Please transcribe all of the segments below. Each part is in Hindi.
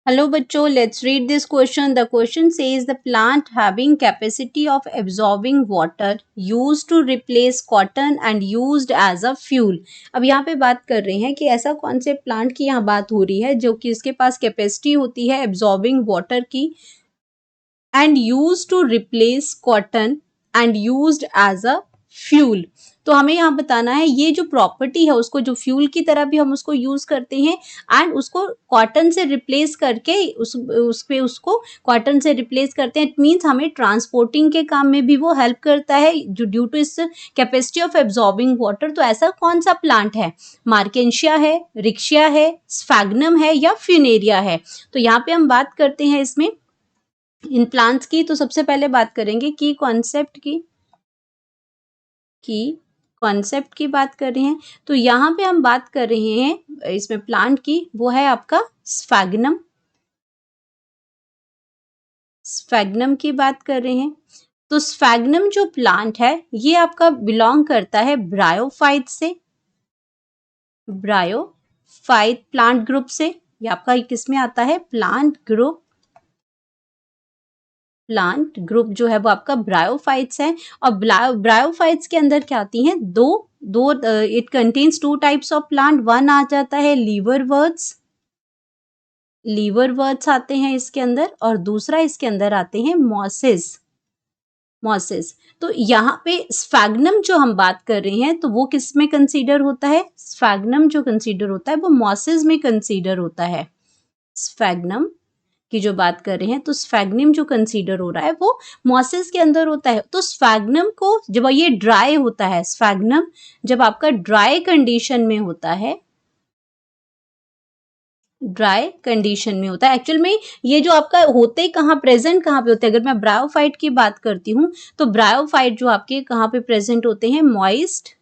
Hello बच्चों, let's read this question. The question says the plant having capacity of absorbing water used to replace cotton and used as a fuel. अब यहाँ पे बात कर रहे हैं कि ऐसा कौन से प्लांट की यहाँ बात हो रही है जो कि इसके पास कैपेसिटी होती है एब्जॉर्बिंग वाटर की and use to replace cotton and used as a fuel. तो हमें यहाँ बताना है ये जो प्रॉपर्टी है उसको जो फ्यूल की तरह भी हम उसको यूज करते हैं एंड उसको कॉटन से रिप्लेस करके उस पे उसको कॉटन से रिप्लेस करते हैं। इट मीन्स हमें ट्रांसपोर्टिंग के काम में भी वो हेल्प करता है जो ड्यू टू इस कैपेसिटी ऑफ एब्जॉर्बिंग वाटर। तो ऐसा कौन सा प्लांट है? मार्केंशिया है, रिक्शिया है, स्फैग्नम है या फ्यूनेरिया है? तो यहाँ पे हम बात करते हैं इसमें इन प्लांट्स की। तो सबसे पहले बात करेंगे की कॉन्सेप्ट की बात कर रहे हैं। तो यहाँ पे हम बात कर रहे हैं इसमें प्लांट की, वो है आपका स्फैग्नम की बात कर रहे हैं। तो स्फैग्नम जो प्लांट है ये आपका बिलोंग करता है ब्रायोफाइट से, ब्रायोफाइट प्लांट ग्रुप से। ये आपका किसमें आता है? प्लांट ग्रुप जो है वो आपका ब्रायोफाइट्स है। और ब्रायोफाइट्स के अंदर क्या आती हैं? दो it contains two types of plant. One आ जाता है लीवरवर्ट्स आते हैं इसके अंदर, और दूसरा इसके अंदर आते हैं मॉसेस। तो यहाँ पे स्फैग्नम जो हम बात कर रहे हैं तो वो किस में कंसीडर होता है? स्फैग्नम जो कंसीडर होता है वो मॉसेस में कंसीडर होता है। स्फैग्नम की जो बात कर रहे हैं तो स्फैग्नम जो कंसीडर हो रहा है वो मॉसेस के अंदर होता है। तो स्फैग्नम को जब ये ड्राई होता है, स्फैग्नम जब आपका ड्राई कंडीशन में होता है, एक्चुअल में ये जो आपका होते कहाँ, प्रेजेंट कहाँ पे होते हैं? अगर मैं ब्रायोफाइट की बात करती हूँ तो ब्रायोफाइट जो आपके कहाँ पे प्रेजेंट होते हैं? मॉइस्ट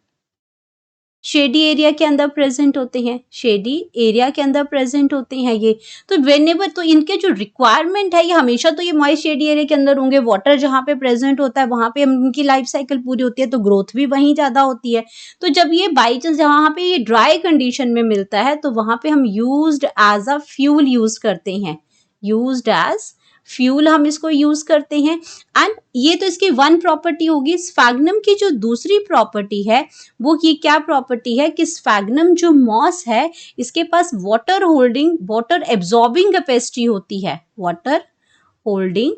शेडी एरिया के अंदर प्रेजेंट होते हैं, शेडी एरिया के अंदर प्रेजेंट होते हैं ये। तो वेनेवर तो इनके जो रिक्वायरमेंट है ये हमेशा तो ये मॉइस्ट शेडी एरिया के अंदर होंगे। वाटर जहाँ पे प्रेजेंट होता है वहां पे इनकी लाइफ साइकिल पूरी होती है, तो ग्रोथ भी वहीं ज्यादा होती है। तो जब ये बाई चांस जहाँ पे ये ड्राई कंडीशन में मिलता है तो वहां पे हम used as a fuel use करते हैं, यूज्ड एज फ्यूल हम इसको यूज करते हैं। एंड ये तो इसकी वन प्रॉपर्टी होगी। स्फैग्नम की जो दूसरी प्रॉपर्टी है वो ये क्या प्रॉपर्टी है कि स्फैग्नम जो मॉस है इसके पास वाटर एब्जॉर्बिंग कैपेसिटी होती है। होल्डिंग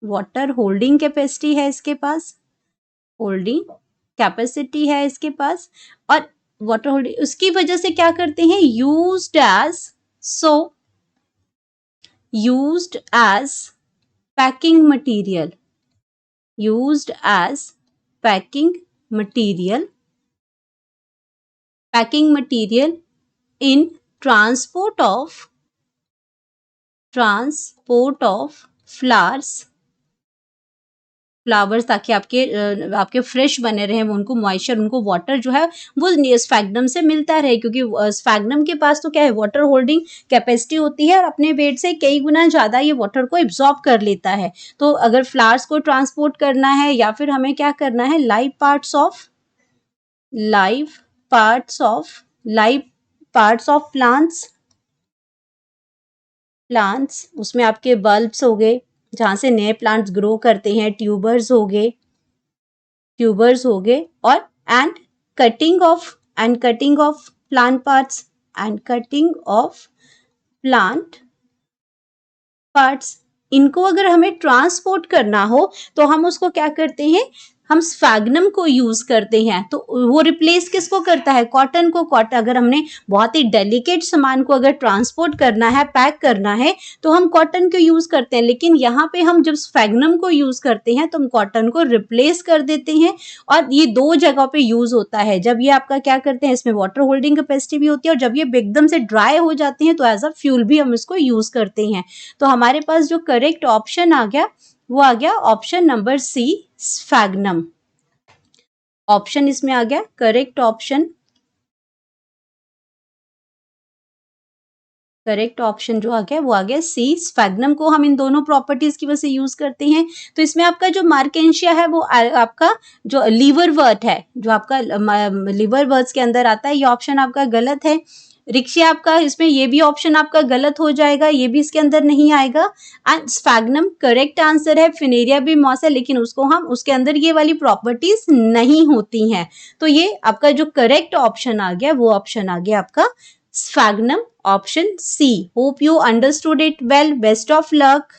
वाटर होल्डिंग कैपेसिटी है इसके पास, होल्डिंग कैपेसिटी है इसके पास। और वाटर होल्डिंग उसकी वजह से क्या करते हैं? Used as packing material, used as packing material in transport of flowers, ताकि आपके फ्रेश बने रहे, वो उनको मॉइस्चर, उनको वाटर जो है वो स्फैग्नम से मिलता रहे। क्योंकि स्फैग्नम के पास तो क्या है? वाटर होल्डिंग कैपेसिटी होती है और अपने वेट से कई गुना ज्यादा ये वाटर को एब्जॉर्ब कर लेता है। तो अगर फ्लावर्स को ट्रांसपोर्ट करना है या फिर हमें क्या करना है? लाइव पार्ट्स ऑफ प्लांट्स, उसमें आपके बल्ब्स हो गए जहां से नए प्लांट्स ग्रो करते हैं, ट्यूबर्स हो गए, और कटिंग ऑफ प्लांट पार्ट्स, इनको अगर हमें ट्रांसपोर्ट करना हो तो हम उसको क्या करते हैं? हम स्फैग्नम को यूज करते हैं। तो वो रिप्लेस किसको करता है? कॉटन को। कॉटन अगर हमने बहुत ही डेलिकेट सामान को अगर ट्रांसपोर्ट करना है, पैक करना है, तो हम कॉटन को यूज करते हैं। लेकिन यहाँ पे हम जब स्फैग्नम को यूज करते हैं तो हम कॉटन को रिप्लेस कर देते हैं। और ये दो जगह पे यूज होता है। जब ये आपका क्या करते हैं, इसमें वाटर होल्डिंग कैपेसिटी भी होती है, और जब ये एकदम से ड्राई हो जाते हैं तो एज अ फ्यूल भी हम इसको यूज करते हैं। तो हमारे पास जो करेक्ट ऑप्शन आ गया वो आ गया option number C, sphagnum. Option इसमें आ गया करेक्ट ऑप्शन करेक्ट ऑप्शन जो आ गया वो आ गया सी, स्फैग्नम को हम इन दोनों प्रॉपर्टीज की वजह से यूज करते हैं। तो इसमें आपका जो मार्केंशिया है वो आपका जो लीवरवर्ट है, जो आपका लीवरवर्ट्स के अंदर आता है, ये ऑप्शन आपका गलत है। रिक्शिया आपका इसमें ये भी ऑप्शन आपका गलत हो जाएगा, ये भी इसके अंदर नहीं आएगा। एंड स्फैग्नम करेक्ट आंसर है। फिनेरिया भी मॉस है, लेकिन उसको हम उसके अंदर ये वाली प्रॉपर्टीज नहीं होती हैं। तो ये आपका जो करेक्ट ऑप्शन आ गया वो ऑप्शन आ गया आपका sphagnum, option C. Hope you understood it well. Best of luck.